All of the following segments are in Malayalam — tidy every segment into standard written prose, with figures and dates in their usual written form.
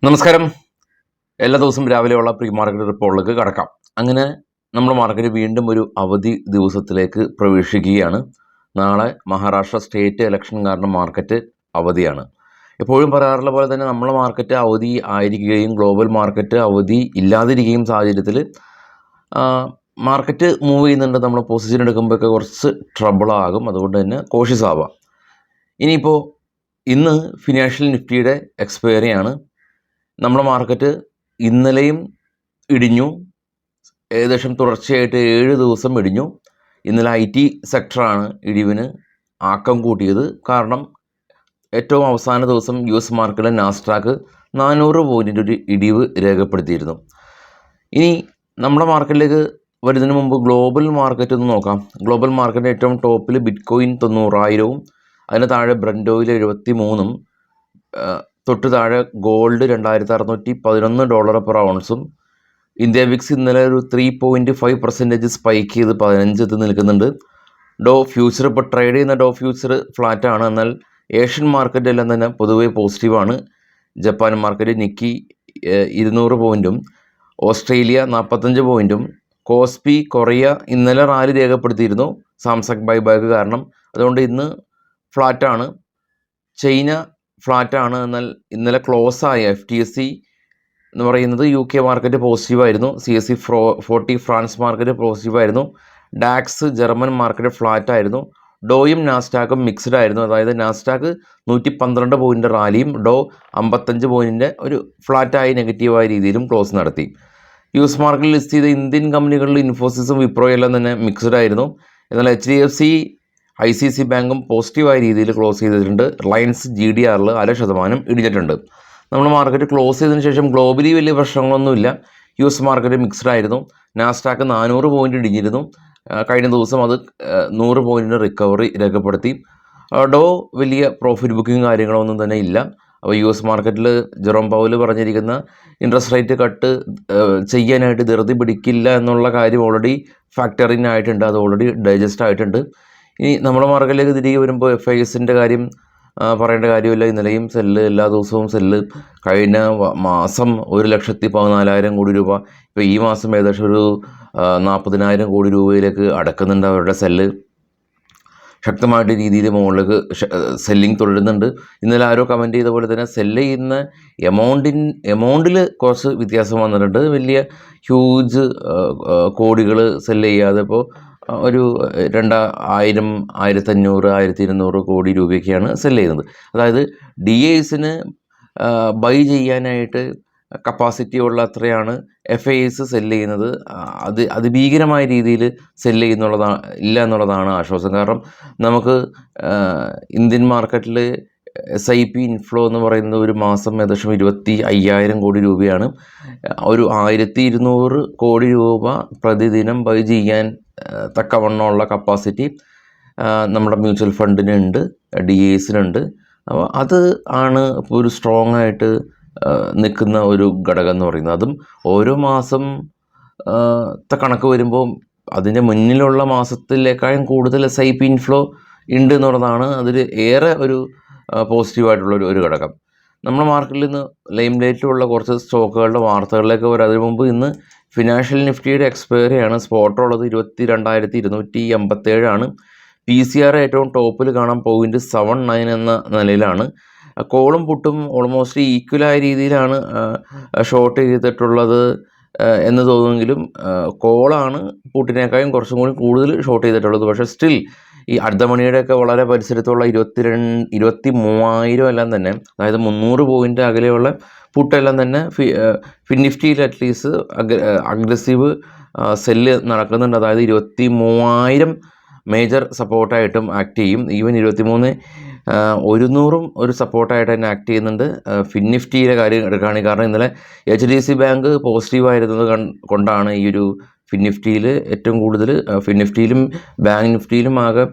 നമസ്കാരം. എല്ലാ ദിവസവും രാവിലെയുള്ള പ്രീ മാർക്കറ്റ് റിപ്പോർട്ടിലേക്ക് കടക്കാം. അങ്ങനെ നമ്മുടെ മാർക്കറ്റ് വീണ്ടും ഒരു അവധി ദിവസത്തിലേക്ക് പ്രവേശിക്കുകയാണ്. നാളെ മഹാരാഷ്ട്ര സ്റ്റേറ്റ് ഇലക്ഷൻ കാരണം മാർക്കറ്റ് അവധിയാണ്. എപ്പോഴും പറയാറുള്ള പോലെ തന്നെ നമ്മളെ മാർക്കറ്റ് അവധി ആയിരിക്കുകയും ഗ്ലോബൽ മാർക്കറ്റ് അവധി ഇല്ലാതിരിക്കുകയും സാഹചര്യത്തിൽ മാർക്കറ്റ് മൂവ് ചെയ്യുന്നുണ്ട്. നമ്മൾ പൊസിഷൻ എടുക്കുമ്പോഴൊക്കെ കുറച്ച് ട്രബിളാകും. അതുകൊണ്ട് തന്നെ കോഷ്യസ് ആവാം. ഇനിയിപ്പോൾ ഇന്ന് ഫിനാൻഷ്യൽ നിഫ്റ്റിയുടെ എക്സ്പയറിയാണ്. നമ്മുടെ മാർക്കറ്റ് ഇന്നലെയും ഇടിഞ്ഞു. ഏകദേശം തുടർച്ചയായിട്ട് 7 ദിവസം ഇടിഞ്ഞു. ഇന്നലെ IT സെക്ടറാണ് ഇടിവിന് ആക്കം കൂട്ടിയത്. കാരണം ഏറ്റവും അവസാന ദിവസം US മാർക്കറ്റിലെ നാസ്ഡാക്ക് 400 പോയിൻറ്റിൻ്റെ ഒരു ഇടിവ് രേഖപ്പെടുത്തിയിരുന്നു. ഇനി നമ്മുടെ മാർക്കറ്റിലേക്ക് വരുന്നതിന് മുമ്പ് ഗ്ലോബൽ മാർക്കറ്റ് ഒന്ന് നോക്കാം. ഗ്ലോബൽ മാർക്കറ്റ് ഏറ്റവും ടോപ്പിൽ ബിറ്റ്കോയിൻ 90,000, അതിന് താഴെ ബ്രന്റ് ഓയിൽ 73, തൊട്ട് താഴെ ഗോൾഡ് $2,611 പെർ ഔൺസും. ഇന്ത്യ വിക്സ് ഇന്നലെ ഒരു 3.5% സ്പൈക്ക് ചെയ്ത് 15 എത്തി നിൽക്കുന്നുണ്ട്. ഡോ ഫ്യൂച്ചർ ഇപ്പോൾ ട്രേഡ് ചെയ്യുന്ന ഡോ ഫ്യൂച്ചർ ഫ്ലാറ്റാണ്. എന്നാൽ ഏഷ്യൻ മാർക്കറ്റ് എല്ലാം തന്നെ പൊതുവെ പോസിറ്റീവാണ്. ജപ്പാൻ മാർക്കറ്റ് നിക്കി 200 പോയിൻറ്റും, ഓസ്ട്രേലിയ 45 പോയിൻറ്റും, കോസ്പി കൊറിയ ഇന്നലെ റാലി രേഖപ്പെടുത്തിയിരുന്നു സാംസങ് ബൈബാക്ക് കാരണം. അതുകൊണ്ട് ഇന്ന് ഫ്ലാറ്റാണ്. ചൈന ഫ്ലാറ്റാണ്. എന്നാൽ ഇന്നലെ ക്ലോസ് ആയ FTSE എന്ന് പറയുന്നത് UK മാർക്കറ്റ് പോസിറ്റീവായിരുന്നു. CSE 40 ഫ്രാൻസ് മാർക്കറ്റ് പോസിറ്റീവായിരുന്നു. ഡാക്സ് ജർമ്മൻ മാർക്കറ്റ് ഫ്ലാറ്റായിരുന്നു. ഡോയും നാസ്ഡാക്കും മിക്സ്ഡ് ആയിരുന്നു. അതായത് നാസ്ഡാക്ക് 112 പോയിൻ്റ് റാലിയും ഡോ 55 പോയിൻറ്റിൻ്റെ ഒരു ഫ്ലാറ്റായി നെഗറ്റീവായ രീതിയിലും ക്ലോസ് നടത്തി. US മാർക്കറ്റിൽ ലിസ്റ്റ് ചെയ്ത ഇന്ത്യൻ കമ്പനികളിൽ ഇൻഫോസിസും വിപ്രോയും എല്ലാം തന്നെ മിക്സ്ഡ് ആയിരുന്നു. എന്നാൽ HDFC ICICI ബാങ്കും പോസിറ്റീവായ രീതിയിൽ ക്ലോസ് ചെയ്തിട്ടുണ്ട്. റിലയൻസ് GDRൽ 0.5% ഇടിഞ്ഞിട്ടുണ്ട്. നമ്മൾ മാർക്കറ്റ് ക്ലോസ് ചെയ്തതിന് ശേഷം ഗ്ലോബലി വലിയ പ്രശ്നങ്ങളൊന്നുമില്ല. US മാർക്കറ്റ് മിക്സ്ഡ് ആയിരുന്നു. നാസ്ഡാക്ക് 400 പോയിൻ്റ് ഇടിഞ്ഞിരുന്നു. കഴിഞ്ഞ ദിവസം അത് 100 പോയിൻറ്റിൻ്റെ റിക്കവറി രേഖപ്പെടുത്തി. ഡോ വലിയ പ്രോഫിറ്റ് ബുക്കിംഗ് കാര്യങ്ങളൊന്നും തന്നെ ഇല്ല. അപ്പോൾ US മാർക്കറ്റിൽ ജെറോം പൗൽ പറഞ്ഞിരിക്കുന്ന ഇൻട്രസ്റ്റ് റേറ്റ് കട്ട് ചെയ്യാനായിട്ട് ധൃതി പിടിക്കില്ല എന്നുള്ള കാര്യം ഓൾറെഡി ഫാക്ടറിൻ ആയിട്ടുണ്ട്. അത് ഓൾറെഡി ഡൈജസ്റ്റ് ആയിട്ടുണ്ട്. ഇനി നമ്മുടെ മാർക്കറ്റിലേക്ക് തിരികെ വരുമ്പോൾ FISൻ്റെ കാര്യം പറയേണ്ട കാര്യമില്ല. ഇന്നലെയും സെല്ല്, എല്ലാ ദിവസവും സെല്ല്. കഴിഞ്ഞ മാസം 1,14,000 കോടി രൂപ, ഇപ്പോൾ ഈ മാസം ഏകദേശം ഒരു 40,000 കോടി രൂപയിലേക്ക് അടക്കുന്നുണ്ട് അവരുടെ സെല്ല്. ശക്തമായിട്ട് രീതിയിൽ മുകളിലേക്ക് സെല്ലിങ് തുടരുന്നുണ്ട്. ഇന്നലെ ആരോ കമൻറ്റ് ചെയ്ത പോലെ തന്നെ സെല്ല് ചെയ്യുന്ന എമൗണ്ടിൽ കുറച്ച് വ്യത്യാസം വന്നിട്ടുണ്ട്. വലിയ ഹ്യൂജ് കോടികൾ സെല്ല് ചെയ്യാതെ ഇപ്പോൾ ഒരു 2,000, 1,500, 1,200 കോടി രൂപയൊക്കെയാണ് സെല്ല് ചെയ്യുന്നത്. അതായത് DISന് ബൈ ചെയ്യാനായിട്ട് കപ്പാസിറ്റി ഉള്ള അത്രയാണ് FIS സെല്ല് ചെയ്യുന്നത്. അതിഭീകരമായ രീതിയിൽ സെല്ല് ഇല്ല എന്നുള്ളതാണ് ആശ്വാസം. കാരണം നമുക്ക് ഇന്ത്യൻ മാർക്കറ്റിൽ SIP ഇൻഫ്ലോ എന്ന് പറയുന്നത് ഒരു മാസം ഏകദേശം 25,000 കോടി രൂപയാണ്. ഒരു 1,200 കോടി രൂപ പ്രതിദിനം ബൈ ചെയ്യാൻ തക്കവണ്ണമുള്ള കപ്പാസിറ്റി നമ്മുടെ മ്യൂച്വൽ ഫണ്ടിനുണ്ട്, DISനുണ്ട്. അപ്പോൾ അത് ആണ് ഇപ്പോൾ ഒരു സ്ട്രോങ് ആയിട്ട് നിൽക്കുന്ന ഒരു ഘടകം എന്ന് പറയുന്നത്. അതും ഓരോ മാസം കണക്ക് വരുമ്പോൾ അതിൻ്റെ മുന്നിലുള്ള മാസത്തിലേക്കാളും കൂടുതൽ SIP ഇൻഫ്ലോ ഉണ്ട് എന്നുള്ളതാണ് അതിൽ ഏറെ ഒരു പോസിറ്റീവായിട്ടുള്ള ഒരു ഘടകം. നമ്മുടെ മാർക്കറ്റിൽ നിന്ന് ലൈം ലൈറ്റിലുള്ള കുറച്ച് സ്റ്റോക്കുകളുടെ വാർത്തകളിലേക്ക് വരാം. അതിനു മുമ്പ് ഇന്ന് ഫിനാൻഷ്യൽ നിഫ്റ്റിയുടെ എക്സ്പയറിയാണ്. സ്പോട്ടുള്ളത് 22,287 ആണ്. PCR ഏറ്റവും ടോപ്പിൽ കാണാം 0.79 എന്ന നിലയിലാണ്. കോളും പുട്ടും ഓൾമോസ്റ്റ് ഈക്വലായ രീതിയിലാണ് ഷോർട്ട് ചെയ്തിട്ടുള്ളത് എന്ന് തോന്നുമെങ്കിലും കോളാണ് പുട്ടിനേക്കാളും കുറച്ചും കൂടി കൂടുതൽ ഷോർട്ട് ചെയ്തിട്ടുള്ളത്. പക്ഷേ സ്റ്റിൽ ഈ അർദ്ധമണിയുടെയൊക്കെ വളരെ പരിസരത്തുള്ള 23,000 എല്ലാം തന്നെ, അതായത് 300 പോയിൻ്റ് അകലെയുള്ള പുട്ടെല്ലാം തന്നെ നിഫ്റ്റിയിൽ അറ്റ്ലീസ്റ്റ് അഗ്രസീവ് സെല്ല് നടക്കുന്നുണ്ട്. അതായത് 23,000 മേജർ സപ്പോർട്ടായിട്ടും ആക്ട് ചെയ്യും. ഈവൻ 23,100 ഒരു സപ്പോർട്ടായിട്ട് തന്നെ ആക്ട് ചെയ്യുന്നുണ്ട്. നിഫ്റ്റിയിലെ കാര്യം എടുക്കുകയാണെങ്കിൽ, കാരണം ഇന്നലെ HDFC ബാങ്ക് പോസിറ്റീവായിരുന്നത് കൊണ്ടാണ് ഈ ഒരു നിഫ്റ്റിയിൽ ഏറ്റവും കൂടുതൽ. നിഫ്റ്റിയിലും ബാങ്ക് നിഫ്റ്റിയിലും ആകെ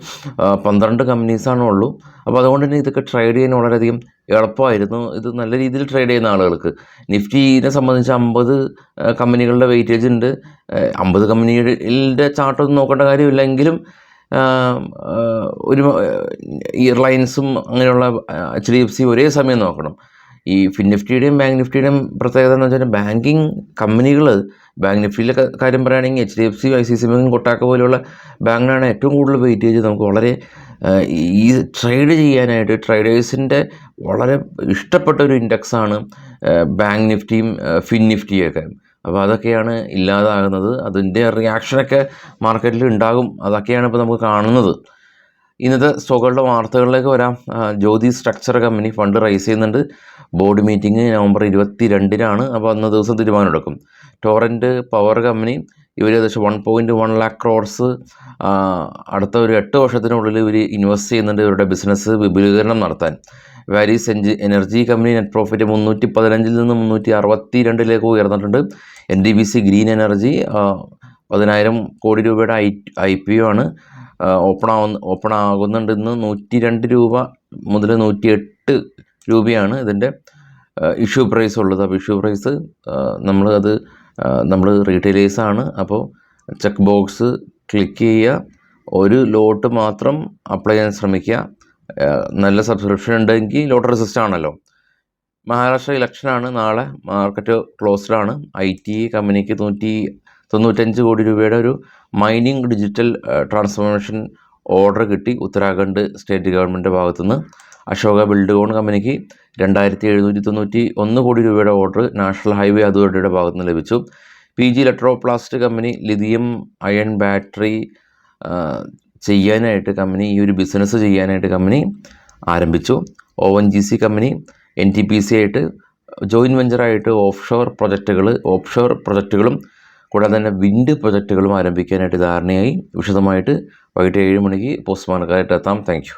12 കമ്പനീസാണ് ഉള്ളൂ. അപ്പോൾ അതുകൊണ്ട് തന്നെ ഇതൊക്കെ ട്രേഡ് ചെയ്യാൻ വളരെയധികം എളുപ്പമായിരുന്നു. ഇത് നല്ല രീതിയിൽ ട്രേഡ് ചെയ്യുന്ന ആളുകൾക്ക്. നിഫ്റ്റിനെ സംബന്ധിച്ച് 50 കമ്പനികളുടെ വെയിറ്റേജ് ഉണ്ട്. 50 കമ്പനികളുടെ ചാർട്ടൊന്നും നോക്കേണ്ട കാര്യമില്ല. എങ്കിലും ഒരു ഈ റിലയൻസും അങ്ങനെയുള്ള HDFC ഒരേ സമയം നോക്കണം. ഈ ഫിൻനിഫ്റ്റിയുടെയും ബാങ്ക് നിഫ്റ്റിയുടെയും പ്രത്യേകത എന്ന് വെച്ചാൽ ബാങ്കിങ് കമ്പനികൾ, ബാങ്ക് നിഫ്റ്റിയിലെ കാര്യം പറയുകയാണെങ്കിൽ HDFC, ICICI ബാങ്ക്, കൊട്ടാക്ക പോലെയുള്ള ബാങ്കിനാണ് ഏറ്റവും കൂടുതൽ വെയിറ്റേജ്. നമുക്ക് വളരെ ഈ ട്രേഡ് ചെയ്യാനായിട്ട് ട്രേഡേഴ്സിൻ്റെ വളരെ ഇഷ്ടപ്പെട്ട ഒരു ഇൻഡെക്സാണ് ബാങ്ക് നിഫ്റ്റിയും ഫിൻനിഫ്റ്റിയൊക്കെ. അപ്പോൾ അതൊക്കെയാണ് ഇല്ലാതാകുന്നത്. അതിൻ്റെ റിയാക്ഷനൊക്കെ മാർക്കറ്റിൽ ഉണ്ടാകും. അതൊക്കെയാണ് ഇപ്പോൾ നമുക്ക് കാണുന്നത്. ഇന്നത്തെ സ്റ്റോക്കുകളുടെ വാർത്തകളിലേക്ക് വരാം. Jyoti structure company fund raise ചെയ്യുന്നുണ്ട്. ബോർഡ് മീറ്റിംഗ് നവംബർ 22-നാണ്. അപ്പോൾ അന്ന് ദിവസം തീരുമാനമെടുക്കും. ടോറൻറ്റ് പവർ കമ്പനി ഇവർ ഏകദേശം 1.1 lakh crores അടുത്ത ഒരു 8 വർഷത്തിനുള്ളിൽ ഇവർ ഇൻവെസ്റ്റ് ചെയ്യുന്നുണ്ട് ഇവരുടെ ബിസിനസ് വിപുലീകരണം നടത്താൻ. Varies energy company net profit 315 നിന്ന് 362 ഉയർന്നിട്ടുണ്ട്. NTPC ഗ്രീൻ എനർജി 10,000 കോടി രൂപയുടെ IPO ആണ്. ഓപ്പൺ ആകുന്നുണ്ട്. ഇന്ന് 102 രൂപ മുതൽ 108 രൂപയാണ് ഇതിൻ്റെ ഇഷ്യൂ പ്രൈസ് ഉള്ളത്. അപ്പോൾ ഇഷ്യൂ പ്രൈസ് നമ്മൾ റീറ്റെയിലേഴ്സാണ്. അപ്പോൾ ചെക്ക് ബോക്സ് ക്ലിക്ക് ചെയ്യുക, ഒരു ലോട്ട് മാത്രം അപ്ലൈ ചെയ്യാൻ ശ്രമിക്കുക. നല്ല സബ്സ്ക്രിപ്ഷൻ ഉണ്ടെങ്കിൽ ലോട്ട് റെസിസ്റ്റ് ആണല്ലോ. മഹാരാഷ്ട്ര ഇലക്ഷനാണ് നാളെ. മാർക്കറ്റ് ക്ലോസ്ഡാണ്. ITA കമ്പനിക്ക് 195 കോടി രൂപയുടെ ഒരു മൈനിങ് ഡിജിറ്റൽ ട്രാൻസ്ഫോർമേഷൻ ഓർഡർ കിട്ടി ഉത്തരാഖണ്ഡ് സ്റ്റേറ്റ് ഗവൺമെൻറ് ഭാഗത്തുനിന്ന്. അശോക ബിൽഡ്കോൺ കമ്പനിക്ക് 2,791 കോടി രൂപയുടെ ഓർഡർ നാഷണൽ ഹൈവേ അതോറിറ്റിയുടെ ഭാഗത്തുനിന്ന് ലഭിച്ചു. PG Electroplast company lithium ion battery ചെയ്യാനായിട്ട് കമ്പനി ഈ ഒരു ബിസിനസ് ചെയ്യാനായിട്ട് കമ്പനി ആരംഭിച്ചു. ONGC കമ്പനി NTPC ആയിട്ട് ജോയിൻറ്റ് വെഞ്ചറായിട്ട് ഓഫ്ഷോർ പ്രൊജക്റ്റുകളും കൂടാതെ തന്നെ വിൻഡ് പ്രൊജക്റ്റുകളും ആരംഭിക്കാനായിട്ട് ധാരണയായി. വിശദമായിട്ട് വൈകിട്ട് 7 മണിക്ക് പോസ്റ്റ്മാർക്കറ്റായിട്ട് എത്താം. Thank you.